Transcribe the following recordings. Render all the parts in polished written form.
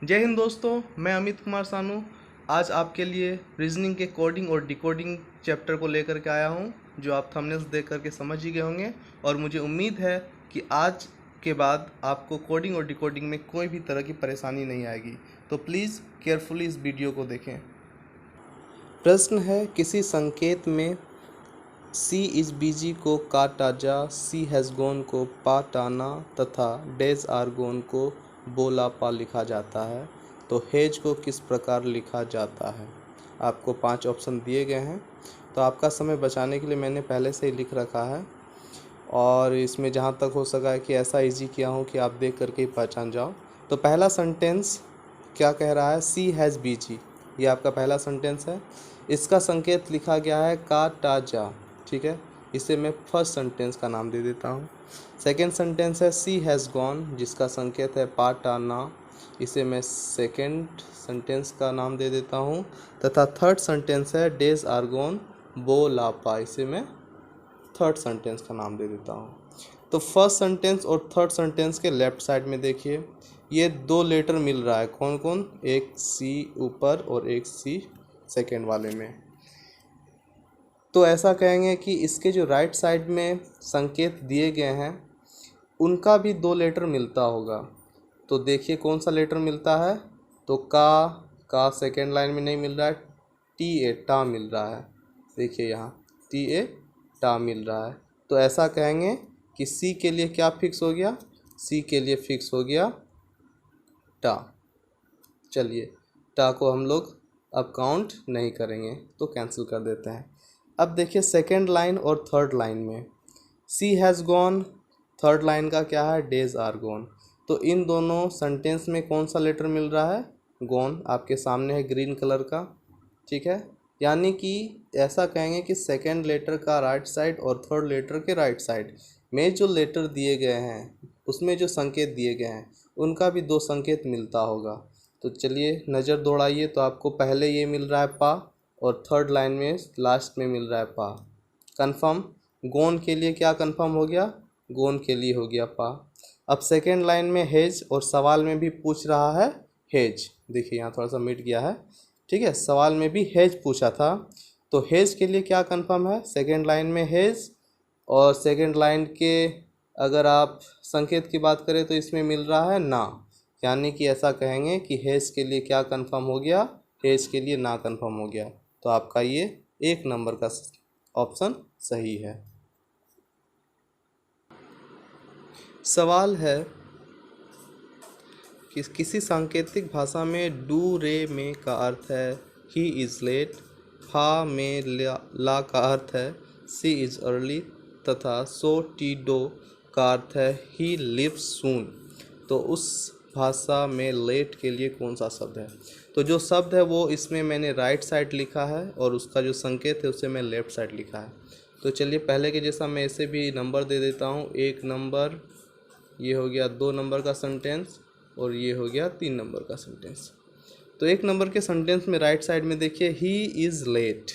जय हिंद दोस्तों, मैं अमित कुमार सानू आज आपके लिए रीजनिंग के कोडिंग और डिकोडिंग चैप्टर को लेकर के आया हूं, जो आप थंबनेल्स देख करके समझ ही गए होंगे। और मुझे उम्मीद है कि आज के बाद आपको कोडिंग और डिकोडिंग में कोई भी तरह की परेशानी नहीं आएगी। तो प्लीज़ केयरफुली इस वीडियो को देखें। प्रश्न है, किसी संकेत में सी इज बीजी को काटा जा, सी हैज़ गॉन को पा टाना तथा डेज आर गॉन को बोला पा लिखा जाता है, तो हेज को किस प्रकार लिखा जाता है। आपको 5 ऑप्शन दिए गए हैं, तो आपका समय बचाने के लिए मैंने पहले से ही लिख रखा है और इसमें जहाँ तक हो सका है कि ऐसा इजी किया हूँ कि आप देख करके ही पहचान जाओ। तो पहला सेंटेंस क्या कह रहा है, सी हैज़ बीजी, ये आपका पहला सेंटेंस है। इसका संकेत लिखा गया है का टा जा, ठीक है, इसे मैं फर्स्ट सेंटेंस का नाम दे देता हूँ। सेकेंड सेंटेंस है सी हैज़ गॉन, जिसका संकेत है पा टा ना, इसे मैं सेकेंड सेंटेंस का नाम दे देता हूँ। तथा थर्ड सेंटेंस है डेज आर गॉन बो ला पा, इसे मैं थर्ड सेंटेंस का नाम दे देता हूँ। तो फर्स्ट सेंटेंस और थर्ड सेंटेंस के लेफ्ट साइड में देखिए, ये 2 लेटर मिल रहा है। कौन कौन? एक सी ऊपर और एक सी सेकेंड वाले में। तो ऐसा कहेंगे कि इसके जो राइट साइड में संकेत दिए गए हैं उनका भी 2 लेटर मिलता होगा। तो देखिए कौन सा लेटर मिलता है। तो का सेकेंड लाइन में नहीं मिल रहा है, टी ए टा मिल रहा है। देखिए यहाँ टी ए टा मिल रहा है। तो ऐसा कहेंगे कि सी के लिए क्या फिक्स हो गया, सी के लिए फिक्स हो गया टा। चलिए टा को हम लोग अब काउंट नहीं करेंगे, तो कैंसिल कर देते हैं। अब देखिए सेकेंड लाइन और थर्ड लाइन में सी हैज़ गॉन, थर्ड लाइन का क्या है, डेज आर गॉन। तो इन दोनों सेंटेंस में कौन सा लेटर मिल रहा है, गॉन, आपके सामने है ग्रीन कलर का, ठीक है। यानी कि ऐसा कहेंगे कि सेकेंड लेटर का राइट साइड और थर्ड लेटर के राइट साइड में जो लेटर दिए गए हैं उसमें जो संकेत दिए गए हैं उनका भी 2 संकेत मिलता होगा। तो चलिए नज़र दौड़ाइए, तो आपको पहले ये मिल रहा है पा और थर्ड लाइन में लास्ट में मिल रहा है पा। कंफर्म। गोन के लिए क्या कंफर्म हो गया, गोन के लिए हो गया पा। अब सेकेंड लाइन में हेज, और सवाल में भी पूछ रहा है हेज। देखिए यहाँ थोड़ा सा मिट गया है, ठीक है, सवाल में भी हेज पूछा था। तो हेज के लिए क्या कंफर्म है, सेकेंड लाइन में हेज, और सेकेंड लाइन के अगर आप संकेत की बात करें तो इसमें मिल रहा है ना। यानी कि ऐसा कहेंगे कि हेज के लिए क्या कंफर्म हो गया, हेज के लिए ना कंफर्म हो गया। तो आपका ये 1 नंबर का ऑप्शन सही है। सवाल है कि किसी सांकेतिक भाषा में डू रे में का अर्थ है ही इज़ लेट, फा में ला का अर्थ है सी इज़ अर्ली तथा सो टी डो का अर्थ है ही लिव्स सून। तो उस भाषा में लेट के लिए कौन सा शब्द है। तो जो शब्द है वो इसमें मैंने राइट साइड लिखा है और उसका जो संकेत है उसे मैं लेफ़्ट साइड लिखा है। तो चलिए पहले के जैसा मैं इसे भी नंबर दे देता हूँ। 1 नंबर, ये हो गया 2 नंबर का सेंटेंस, और ये हो गया 3 नंबर का सेंटेंस। तो 1 नंबर के सेंटेंस में राइट साइड में देखिए ही इज़ लेट,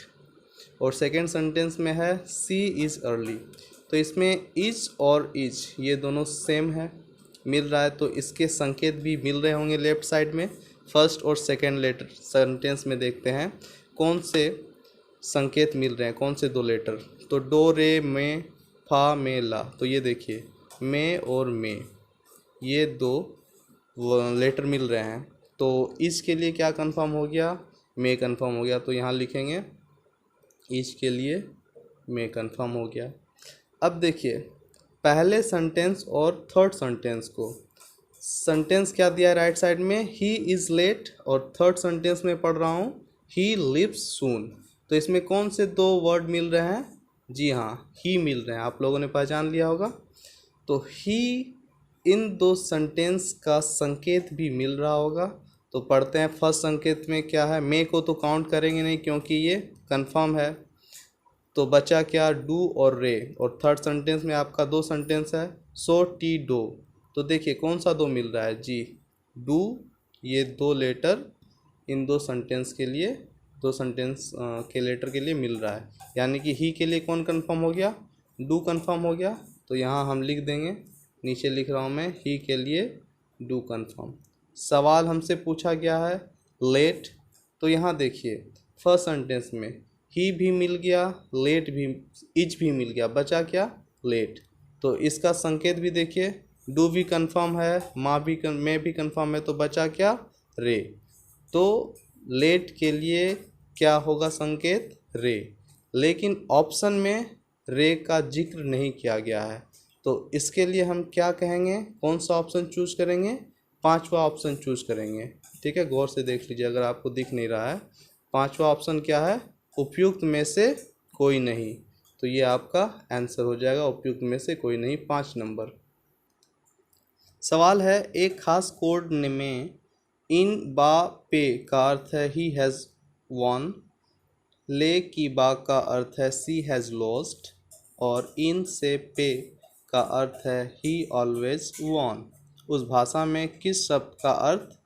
और सेकेंड सेंटेंस में है सी इज़ अर्ली। तो इसमें इज और इज ये दोनों सेम है, मिल रहा है, तो इसके संकेत भी मिल रहे होंगे लेफ्ट साइड में। फर्स्ट और सेकेंड लेटर सेंटेंस में देखते हैं कौन से संकेत मिल रहे हैं, कौन से 2 लेटर। तो डो रे में फा में ला, तो ये देखिए में और में ये 2 लेटर मिल रहे हैं। तो इसके लिए क्या कंफर्म हो गया, में कंफर्म हो गया। तो यहाँ लिखेंगे इज के लिए में कंफर्म हो गया। अब देखिए पहले सेंटेंस और थर्ड सेंटेंस को, सेंटेंस क्या दिया है राइट साइड में, ही इज़ लेट, और थर्ड सेंटेंस में पढ़ रहा हूँ ही लिव्स सून। तो इसमें कौन से 2 वर्ड मिल रहे हैं, जी हाँ ही मिल रहे हैं, आप लोगों ने पहचान लिया होगा। तो ही इन 2 सेंटेंस का संकेत भी मिल रहा होगा। तो पढ़ते हैं फर्स्ट संकेत में क्या है, मे को तो काउंट करेंगे नहीं क्योंकि ये कंफर्म है। तो बचा क्या, डू और रे, और थर्ड सेंटेंस में आपका 2 सेंटेंस है सो टी डो। तो देखिए कौन सा 2 मिल रहा है, जी डू, ये 2 लेटर इन 2 सेंटेंस के लिए, 2 सेंटेंस के लेटर के लिए मिल रहा है। यानी कि ही के लिए कौन कंफर्म हो गया, डू कंफर्म हो गया। तो यहाँ हम लिख देंगे, नीचे लिख रहा हूँ मैं ही के लिए डू कंफर्म। सवाल हमसे पूछा गया है लेट, तो यहाँ देखिए फर्स्ट सेंटेंस में ही भी मिल गया, लेट भी, इज भी मिल गया, बचा क्या, लेट। तो इसका संकेत भी देखिए, डू भी कंफर्म है, मैं भी कंफर्म है, तो बचा क्या, रे। तो लेट के लिए क्या होगा संकेत, रे। लेकिन ऑप्शन में रे का जिक्र नहीं किया गया है, तो इसके लिए हम क्या कहेंगे, कौन सा ऑप्शन चूज करेंगे, पांचवा ऑप्शन चूज करेंगे। ठीक है, गौर से देख लीजिए अगर आपको दिख नहीं रहा है। पांचवा ऑप्शन क्या है, उपयुक्त में से कोई नहीं। तो ये आपका आंसर हो जाएगा, उपयुक्त में से कोई नहीं, 5 नंबर। सवाल है, एक खास कोड में इन बा पे का अर्थ है ही हैज़ वॉन, ले की बा का अर्थ है सी हैज़ लॉस्ट, और इन से पे का अर्थ है ही ऑलवेज वॉन। उस भाषा में किस शब्द का अर्थ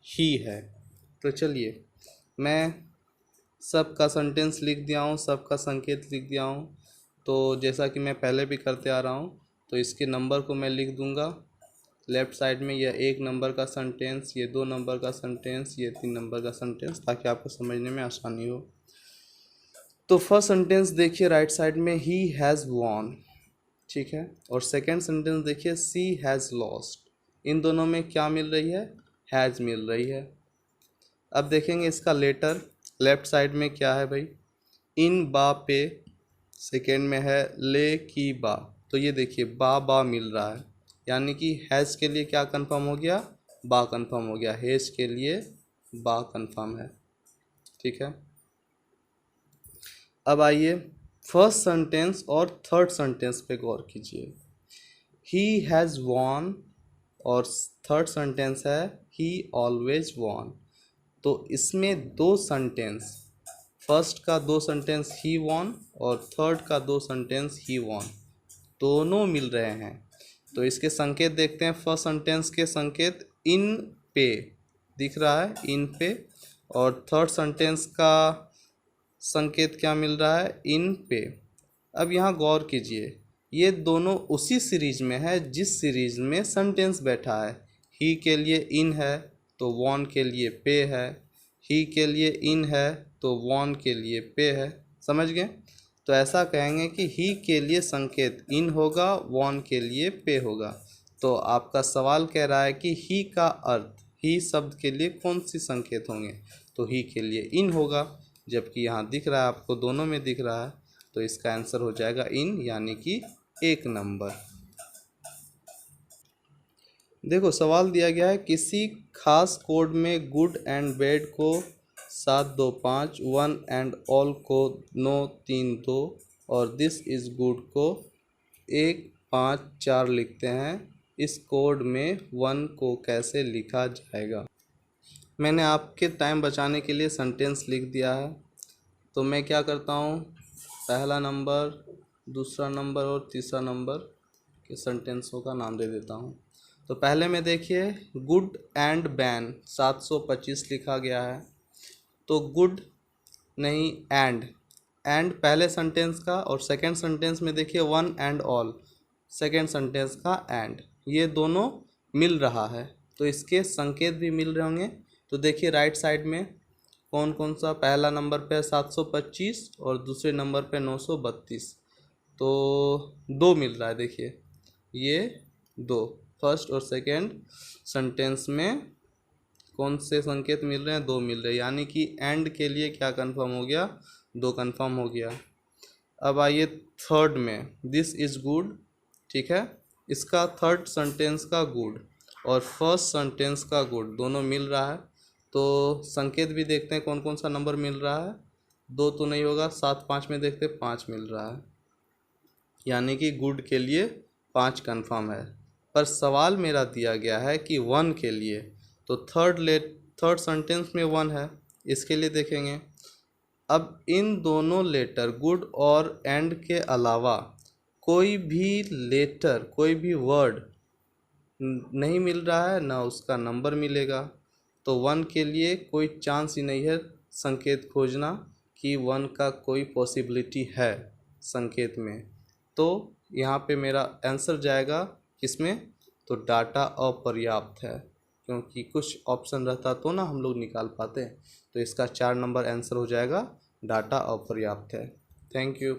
ही है। तो चलिए मैं सबका सेंटेंस लिख दिया हूँ, सबका संकेत लिख दिया हूँ। तो जैसा कि मैं पहले भी करते आ रहा हूँ, तो इसके नंबर को मैं लिख दूँगा लेफ़्ट साइड में। यह 1 नंबर का सेंटेंस, ये 2 नंबर का सेंटेंस, ये 3 नंबर का सेंटेंस, ताकि आपको समझने में आसानी हो। तो फर्स्ट सेंटेंस देखिए राइट साइड में, ही हैज़ वॉन, ठीक है। और सेकंड सेंटेंस देखिए, सी हैज़ लॉस्ट। इन दोनों में क्या मिल रही है, हैज़ मिल रही है। अब देखेंगे इसका लेटर, लेफ्ट साइड में क्या है भाई, इन बा पे, सेकेंड में है ले की बा। तो ये देखिए बा मिल रहा है, यानी कि हैज़ के लिए क्या कंफर्म हो गया, बा कंफर्म हो गया, हैज़ के लिए बा कंफर्म है। ठीक है, अब आइए फर्स्ट सेंटेंस और थर्ड सेंटेंस पे गौर कीजिए। ही हैज़ वॉन और थर्ड सेंटेंस है ही ऑलवेज वॉन। तो इसमें 2 सेंटेंस, फर्स्ट का 2 सेंटेंस ही वॉन और थर्ड का 2 सेंटेंस ही वॉन, दोनों मिल रहे हैं। तो इसके संकेत देखते हैं। फर्स्ट सेंटेंस के संकेत इन पे दिख रहा है, इन पे, और थर्ड सेंटेंस का संकेत क्या मिल रहा है, इन पे। अब यहाँ गौर कीजिए, ये दोनों उसी सीरीज में है जिस सीरीज में सेंटेंस बैठा है। ही के लिए इन है तो वॉन के लिए पे है, ही के लिए इन है तो वॉन के लिए पे है। समझ गए। तो ऐसा कहेंगे कि ही के लिए संकेत इन होगा, वॉन के लिए पे होगा। तो आपका सवाल कह रहा है कि ही का अर्थ, ही शब्द के लिए कौन सी संकेत होंगे, तो ही के लिए इन होगा, जबकि यहाँ दिख रहा है आपको दोनों में दिख रहा है। तो इसका आंसर हो जाएगा इन, यानी कि 1 नंबर। देखो सवाल दिया गया है, किसी खास कोड में गुड एंड बैड को 7 2 5, 1 एंड ऑल को 9 3 2 और दिस इज गुड को 1 5 4 लिखते हैं। इस कोड में 1 को कैसे लिखा जाएगा। मैंने आपके टाइम बचाने के लिए सेंटेंस लिख दिया है। तो मैं क्या करता हूँ, पहला नंबर, दूसरा नंबर और तीसरा नंबर के सेंटेंसों का नाम दे देता हूँ। तो पहले में देखिए गुड एंड बैन 725 लिखा गया है। तो गुड नहीं, एंड पहले सेंटेंस का, और सेकंड सेंटेंस में देखिए 1 एंड ऑल, सेकंड सेंटेंस का एंड, ये दोनों मिल रहा है। तो इसके संकेत भी मिल रहे होंगे। तो देखिए राइट साइड में कौन कौन सा, पहला नंबर पे 725 और दूसरे नंबर पे 932। तो 2 मिल रहा है, देखिए ये 2, फर्स्ट और सेकंड सेंटेंस में कौन से संकेत मिल रहे हैं, 2 मिल रहे हैं, यानी कि एंड के लिए क्या कंफर्म हो गया, 2 कंफर्म हो गया। अब आइए थर्ड में, दिस इज़ गुड, ठीक है। इसका थर्ड सेंटेंस का गुड और फर्स्ट सेंटेंस का गुड दोनों मिल रहा है। तो संकेत भी देखते हैं कौन कौन सा नंबर मिल रहा है। 2 तो नहीं होगा, 7 5 में देखते 5 मिल रहा है, यानी कि गुड के लिए 5 कंफर्म है। पर सवाल मेरा दिया गया है कि 1 के लिए, तो थर्ड सेंटेंस में 1 है, इसके लिए देखेंगे। अब इन दोनों लेटर गुड और एंड के अलावा कोई भी लेटर, कोई भी वर्ड नहीं मिल रहा है, ना उसका नंबर मिलेगा। तो 1 के लिए कोई चांस ही नहीं है संकेत खोजना कि 1 का कोई पॉसिबिलिटी है संकेत में। तो यहाँ पे मेरा आंसर जाएगा किसमें, तो डाटा अपर्याप्त है। क्योंकि कुछ ऑप्शन रहता तो ना हम लोग निकाल पाते। तो इसका 4 नंबर आंसर हो जाएगा, डाटा अपर्याप्त है। Thank you.